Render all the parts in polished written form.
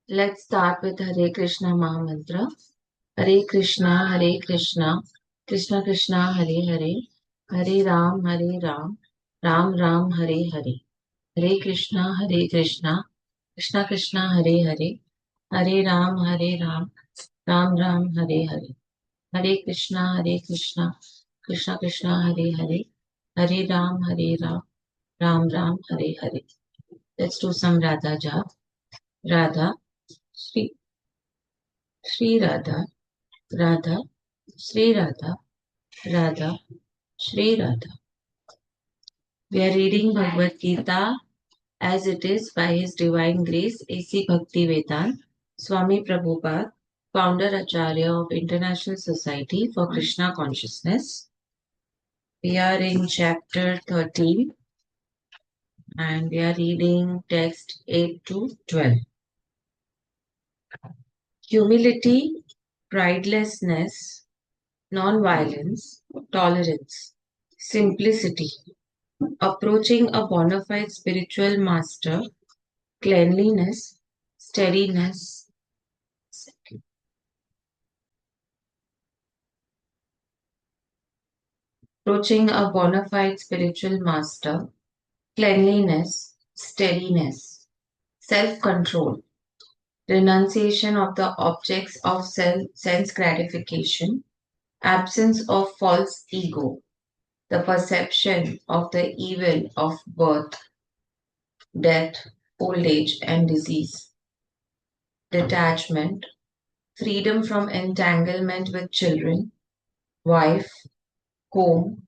Let's start with Hare Krishna Mahamantra. Hare Krishna, Hare Krishna, Krishna Krishna, Hare Hare, Hare Ram, Ram Ram, Hare Hare. Hare Krishna, Krishna Krishna, Hare Hare, Hare Ram, Ram Ram, Hare Hare. Hare Krishna, Krishna Krishna, Hare Hare, Hare Ram, Ram Ram, Hare Hare. Let's do some Radha Jap. Radha, Shri, Shri Radha, Radha, Sri Radha, Radha, Sri Radha. We are reading Bhagwat Geeta as it is by His Divine Grace A.C. Bhaktivedanta Swami Prabhupada, founder Acharya of International Society for Krishna Consciousness. We are in chapter 13 and we are reading text 8 to 12. Humility, pridelessness, non-violence, tolerance, simplicity, approaching a bona fide spiritual master, cleanliness, steadiness, approaching a bona fide spiritual master, cleanliness, steadiness, self-control, renunciation of the objects of sense gratification, absence of false ego, the perception of the evil of birth, death, old age, and disease, detachment, freedom from entanglement with children, wife, home,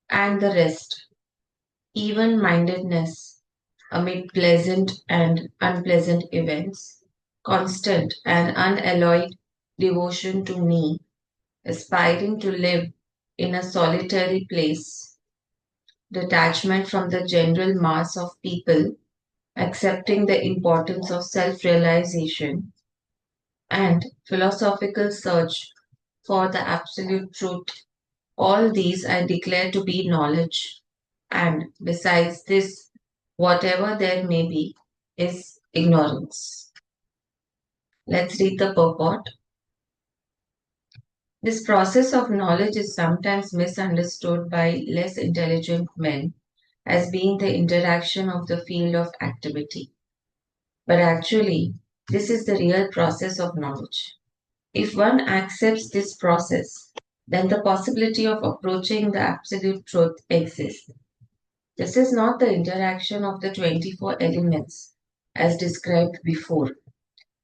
and the rest, even mindedness amid pleasant and unpleasant events, constant and unalloyed devotion to me, aspiring to live in a solitary place, detachment from the general mass of people, accepting the importance of self realization, and philosophical search for the absolute truth. All these I declare to be knowledge, and besides this, whatever there may be is ignorance. Let's read the purport. This process of knowledge is sometimes misunderstood by less intelligent men as being the interaction of the field of activity. But actually, this is the real process of knowledge. If one accepts this process, then the possibility of approaching the absolute truth exists. This is not the interaction of the 24 elements as described before.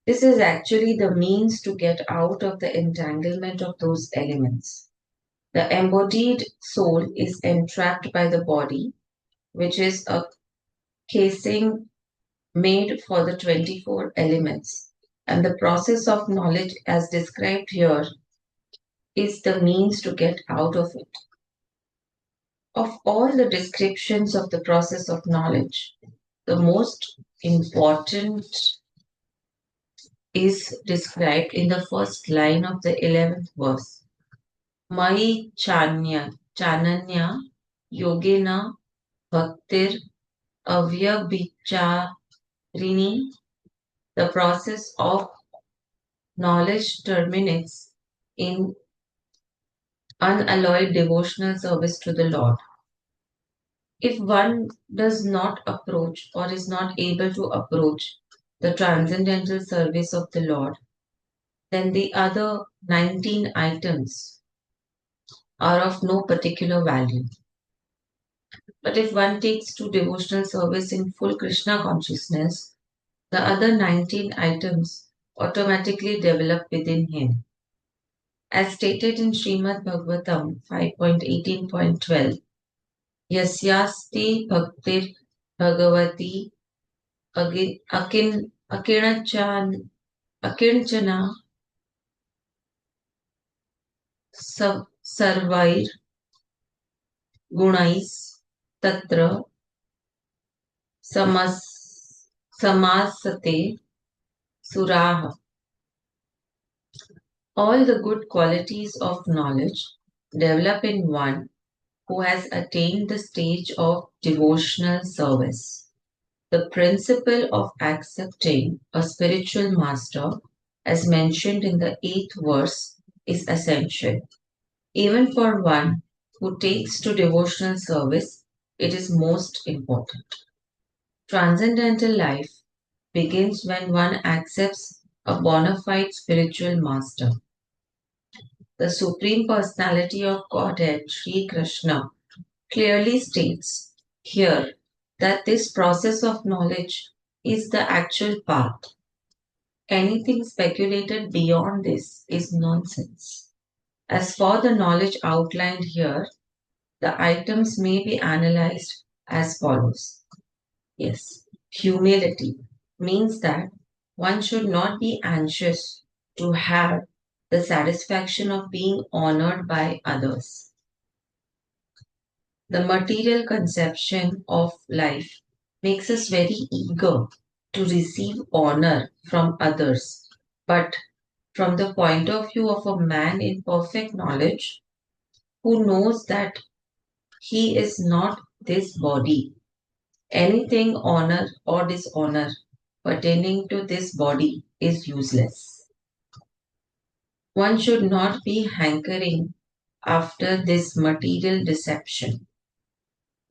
This is actually the means to get out of the entanglement of those elements. The embodied soul is entrapped by the body, which is a casing made for the 24 elements, and the process of knowledge as described here is the means to get out of it. Of all the descriptions of the process of knowledge, the most important is described in the first line of the 11th verse. Mai Chananya Yogena Bhaktir Avyabhicharini. The process of knowledge terminates in unalloyed devotional service to the Lord. If one does not approach or is not able to approach the transcendental service of the Lord, then the other 19 items are of no particular value. But if one takes to devotional service in full Krishna consciousness, the other 19 items automatically develop within him. As stated in Srimad Bhagavatam 5.18.12, Yasyasti Bhaktir Bhagavati Akinchana Sarvair Gunais Tatra Samasate Suraha. All the good qualities of knowledge develop in one who has attained the stage of devotional service. The principle of accepting a spiritual master, as mentioned in the 8th verse, is essential. Even for one who takes to devotional service, it is most important. Transcendental life begins when one accepts a bona fide spiritual master. The Supreme Personality of Godhead, Sri Krishna, clearly states here that this process of knowledge is the actual path. Anything speculated beyond this is nonsense. As for the knowledge outlined here, the items may be analyzed as follows. Yes, humility means that one should not be anxious to have the satisfaction of being honored by others. The material conception of life makes us very eager to receive honor from others. But from the point of view of a man in perfect knowledge, who knows that he is not this body, anything honor or dishonor pertaining to this body is useless. One should not be hankering after this material deception.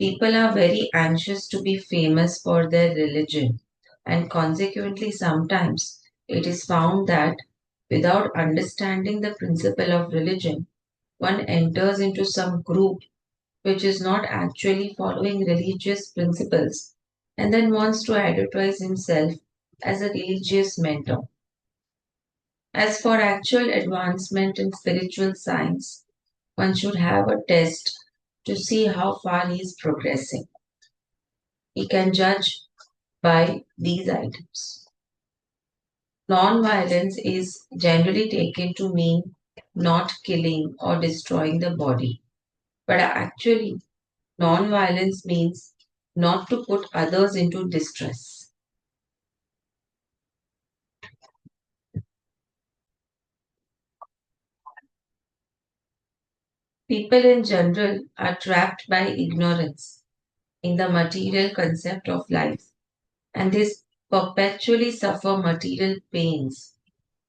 People are very anxious to be famous for their religion, and consequently, sometimes it is found that without understanding the principle of religion, one enters into some group which is not actually following religious principles and then wants to advertise himself as a religious mentor. As for actual advancement in spiritual science, one should have a test to see how far he is progressing. He can judge by these items. Non-violence is generally taken to mean not killing or destroying the body. But actually, non-violence means not to put others into distress. People in general are trapped by ignorance in the material concept of life, and they perpetually suffer material pains.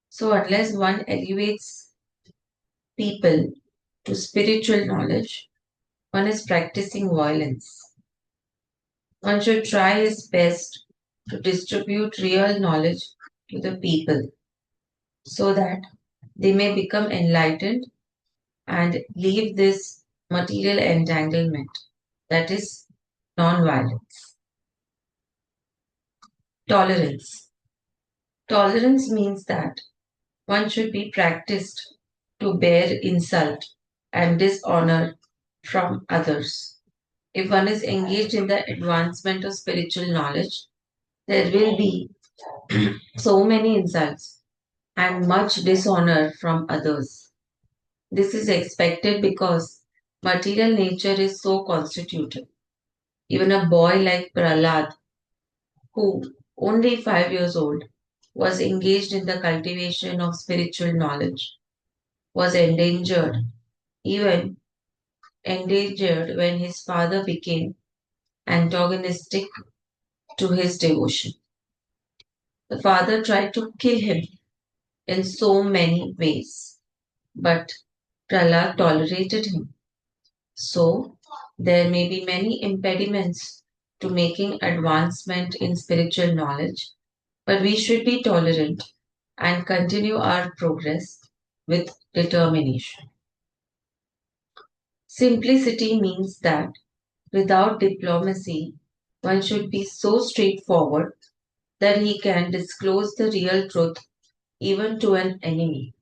So, unless one elevates people to spiritual knowledge, one is practicing violence. One should try his best to distribute real knowledge to the people so that they may become enlightened and leave this material entanglement, that is, non-violence. Tolerance. Tolerance means that one should be practiced to bear insult and dishonor from others. If one is engaged in the advancement of spiritual knowledge, there will be so many insults and much dishonor from others. This is expected because material nature is so constituted. Even a boy like Prahlad, who only 5 years old, was engaged in the cultivation of spiritual knowledge, was even endangered when his father became antagonistic to his devotion. The father tried to kill him in so many ways, but Prahlad tolerated him. So, there may be many impediments to making advancement in spiritual knowledge, but we should be tolerant and continue our progress with determination. Simplicity means that without diplomacy, one should be so straightforward that he can disclose the real truth even to an enemy.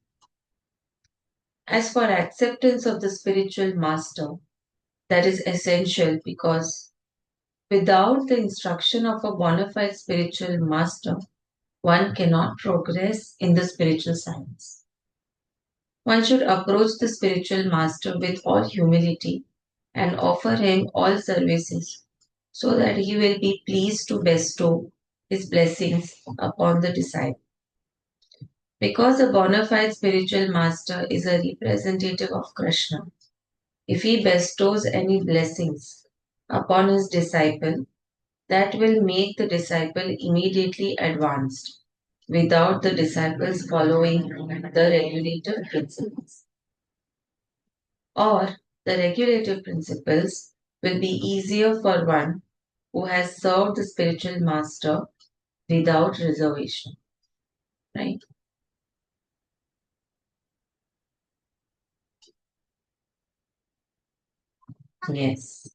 As for acceptance of the spiritual master, that is essential because without the instruction of a bona fide spiritual master, one cannot progress in the spiritual science. One should approach the spiritual master with all humility and offer him all services so that he will be pleased to bestow his blessings upon the disciple. Because a bona fide spiritual master is a representative of Krishna, if he bestows any blessings upon his disciple, that will make the disciple immediately advanced without the disciples following the regulative principles. Or the regulative principles will be easier for one who has served the spiritual master without reservation, right? Yes.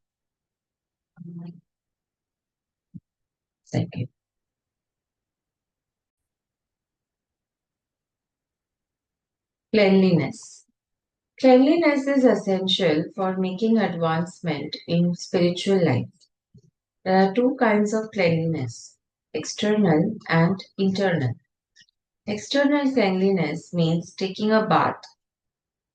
Second, cleanliness. Cleanliness is essential for making advancement in spiritual life. There are two kinds of cleanliness, external and internal. External cleanliness means taking a bath,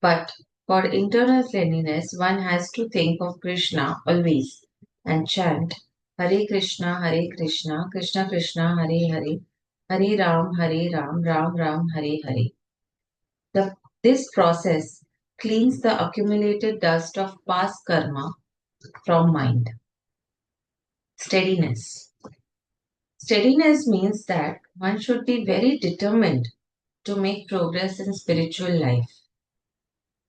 but for internal cleanliness, one has to think of Krishna always and chant Hare Krishna, Krishna Krishna, Hare Hare, Hare Ram Ram, Hare Hare. This process cleans the accumulated dust of past karma from mind. Steadiness. Steadiness means that one should be very determined to make progress in spiritual life.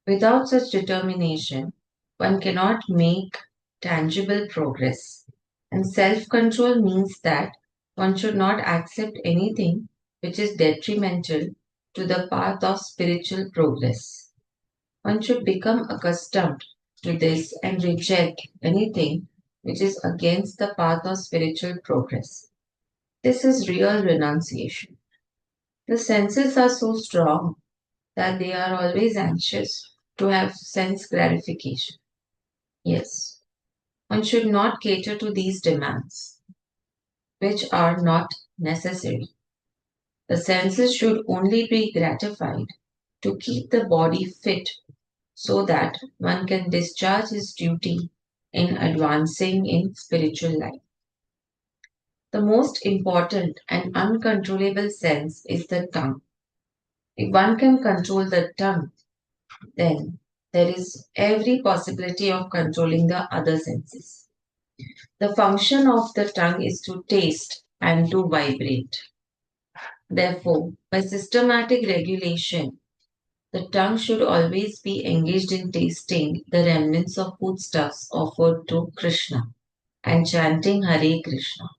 Without such determination, one cannot make tangible progress. And self control means that one should not accept anything which is detrimental to the path of spiritual progress. One should become accustomed to this and reject anything which is against the path of spiritual progress. This is real renunciation. The senses are so strong that they are always anxious to have sense gratification. Yes, one should not cater to these demands, which are not necessary. The senses should only be gratified to keep the body fit so that one can discharge his duty in advancing in spiritual life. The most important and uncontrollable sense is the tongue. If one can control the tongue, then there is every possibility of controlling the other senses. The function of the tongue is to taste and to vibrate. Therefore, by systematic regulation, the tongue should always be engaged in tasting the remnants of foodstuffs offered to Krishna and chanting Hare Krishna.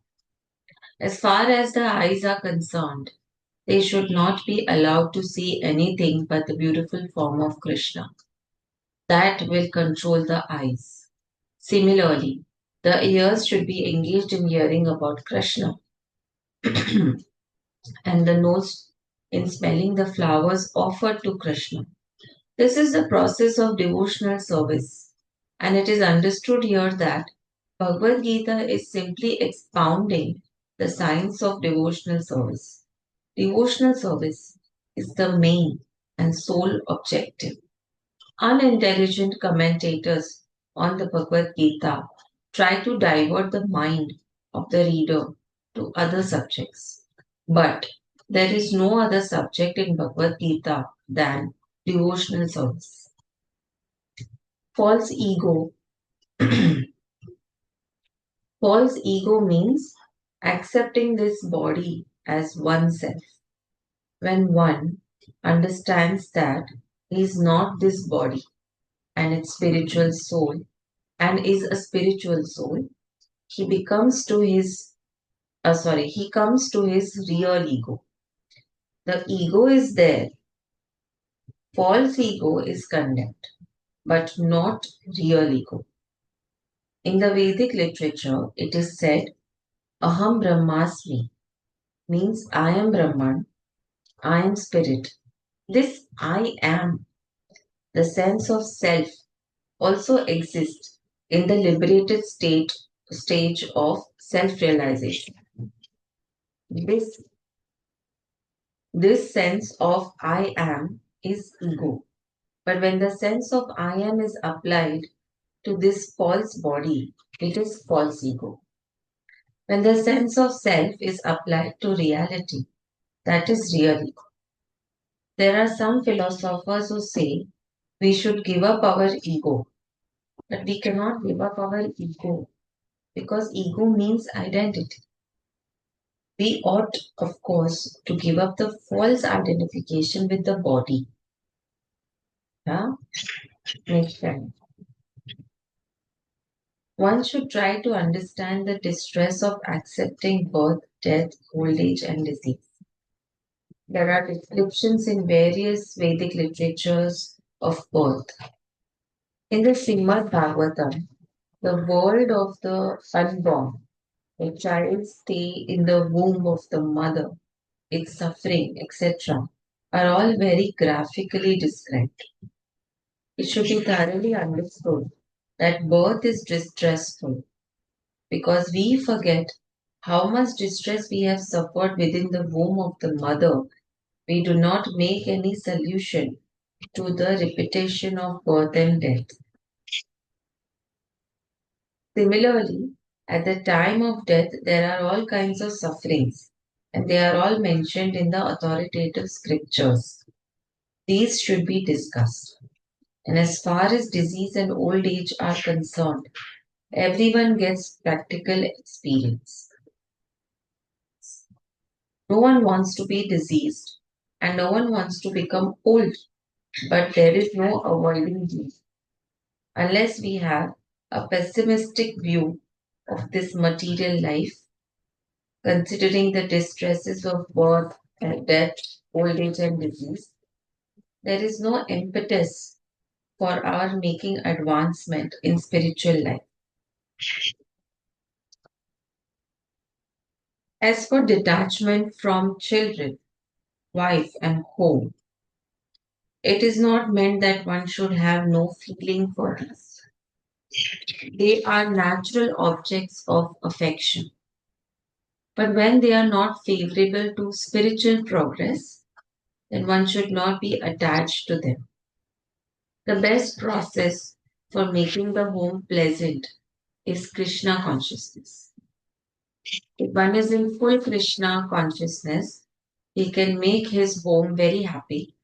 As far as the eyes are concerned, they should not be allowed to see anything but the beautiful form of Krishna. That will control the eyes. Similarly, the ears should be engaged in hearing about Krishna and the nose in smelling the flowers offered to Krishna. This is the process of devotional service, and it is understood here that Bhagwat Gita is simply expounding the science of devotional service. Devotional service is the main and sole objective. Unintelligent commentators on the Bhagavad Gita try to divert the mind of the reader to other subjects. But there is no other subject in Bhagavad Gita than devotional service. False ego. False ego means accepting this body as oneself. When one understands that he is not this body and its spiritual soul and is a spiritual soul, he becomes to his he comes to his real ego. The ego is there. False ego is condemned, but not real ego. In the Vedic literature, it is said, Aham Brahmasmi means I am Brahman, I am spirit. This I am, the sense of self, also exists in the liberated stage of self-realization. This, this sense of I am is ego. But when the sense of I am is applied to this false body, it is false ego. When the sense of self is applied to reality, that is real ego. There are some philosophers who say we should give up our ego, but we cannot give up our ego because ego means identity. We ought, of course, to give up the false identification with the body. Yeah? Next time. One should try to understand the distress of accepting birth, death, old age, and disease. There are descriptions in various Vedic literatures of birth. In the Srimad Bhagavatam, the world of the unborn, the child's stay in the womb of the mother, its suffering, etc., are all very graphically described. It should be thoroughly understood that birth is distressful because we forget how much distress we have suffered within the womb of the mother. We do not make any solution to the repetition of birth and death. Similarly, at the time of death, there are all kinds of sufferings, and they are all mentioned in the authoritative scriptures. These should be discussed. And as far as disease and old age are concerned, everyone gets practical experience. No one wants to be diseased, and no one wants to become old, but there is no avoiding these unless we have a pessimistic view of this material life, considering the distresses of birth and death, old age, and disease. There is no impetus for our making advancement in spiritual life. As for detachment from children, wife, and home, it is not meant that one should have no feeling for us. They are natural objects of affection. But when they are not favorable to spiritual progress, then one should not be attached to them. The best process for making the home pleasant is Krishna consciousness. If one is in full Krishna consciousness, he can make his home very happy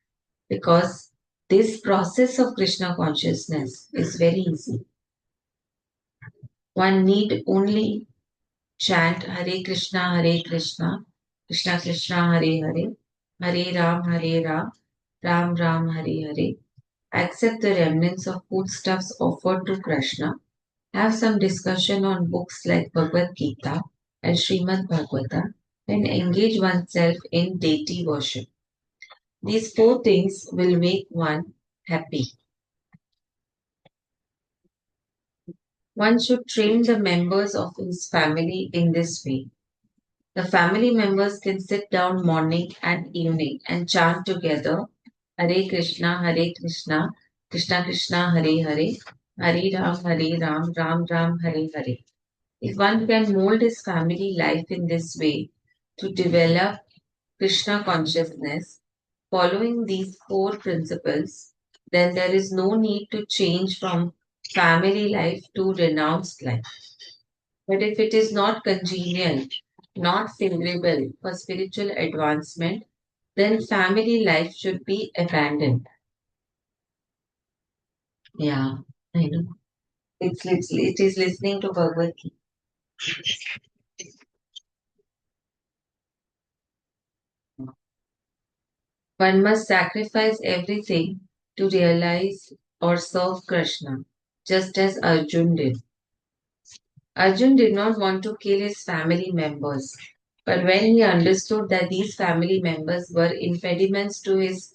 because this process of Krishna consciousness is very easy. One need only chant Hare Krishna, Hare Krishna, Krishna Krishna, Hare Hare, Hare Ram, Ram Ram, Hare Hare. Accept the remnants of foodstuffs offered to Krishna. Have some discussion on books like Bhagwat Geeta and Srimad Bhagavata, and engage oneself in deity worship. These four things will make one happy. One should train the members of his family in this way. The family members can sit down morning and evening and chant together Hare Krishna, Hare Krishna, Krishna Krishna, Hare Hare, Hare Ram, Ram Ram, Hare Hare. If one can mold his family life in this way to develop Krishna consciousness, following these four principles, then there is no need to change from family life to renounced life. But if it is not congenial, not favorable for spiritual advancement, then family life should be abandoned. Yeah, I know. It is listening to Bhagavad Gita. One must sacrifice everything to realize or serve Krishna, just as Arjun did. Arjun did not want to kill his family members, but when he understood that these family members were impediments to his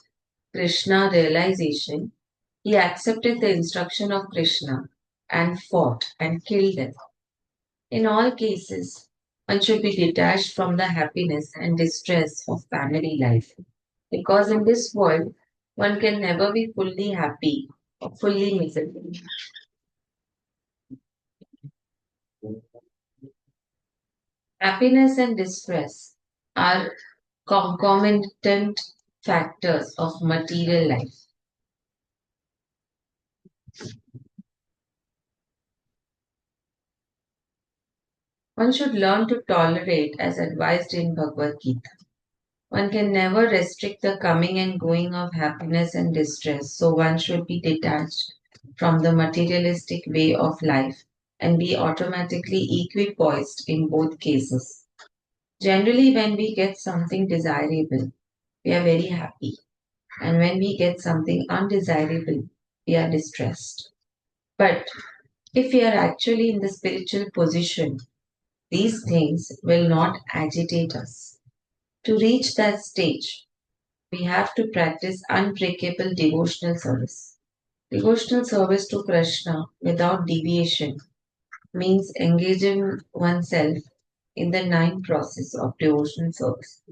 Krishna realization, he accepted the instruction of Krishna and fought and killed them. In all cases, one should be detached from the happiness and distress of family life. Because in this world, one can never be fully happy or fully miserable. Happiness and distress are concomitant factors of material life. One should learn to tolerate as advised in Bhagavad Gita. One can never restrict the coming and going of happiness and distress, so one should be detached from the materialistic way of life and be automatically equipoised in both cases. Generally, when we get something desirable, we are very happy, and when we get something undesirable, we are distressed. But if we are actually in the spiritual position, these things will not agitate us. To reach that stage, we have to practice unbreakable devotional service. Devotional service to Krishna without deviation means engaging oneself in the nine process of devotional service.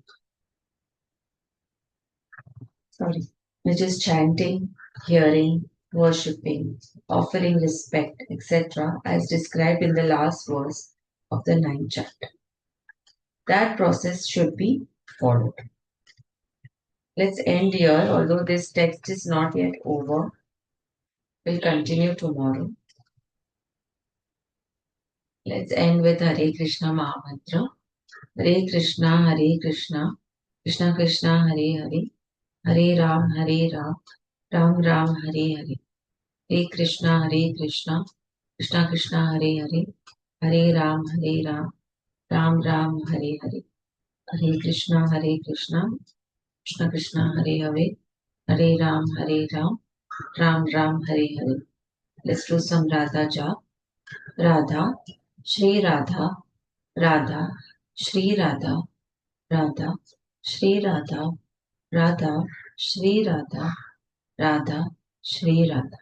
Sorry, which is chanting, hearing, worshipping, offering respect, etc., as described in the last verse of the ninth chapter. That process should be followed. Let's end here, although this text is not yet over. We'll continue tomorrow. Let's end with Hare Krishna Mahamantra. Hare Krishna, Hare Krishna, Krishna Krishna, Hare Hare, Hare Ram, Ram Ram, Hare Hare. Hare Krishna, Krishna Krishna, Hare Hare, Hare Ram Ram, Hare Hare. Hare Krishna, Krishna Krishna, Hare Hare, Hare Ram Ram, Hare Hare. Let's do some Radha Jap. Radha, Shri Radha, Radha, Shri Radha, Radha, Shri Radha, Radha, Shri Radha, Radha, Shri Radha.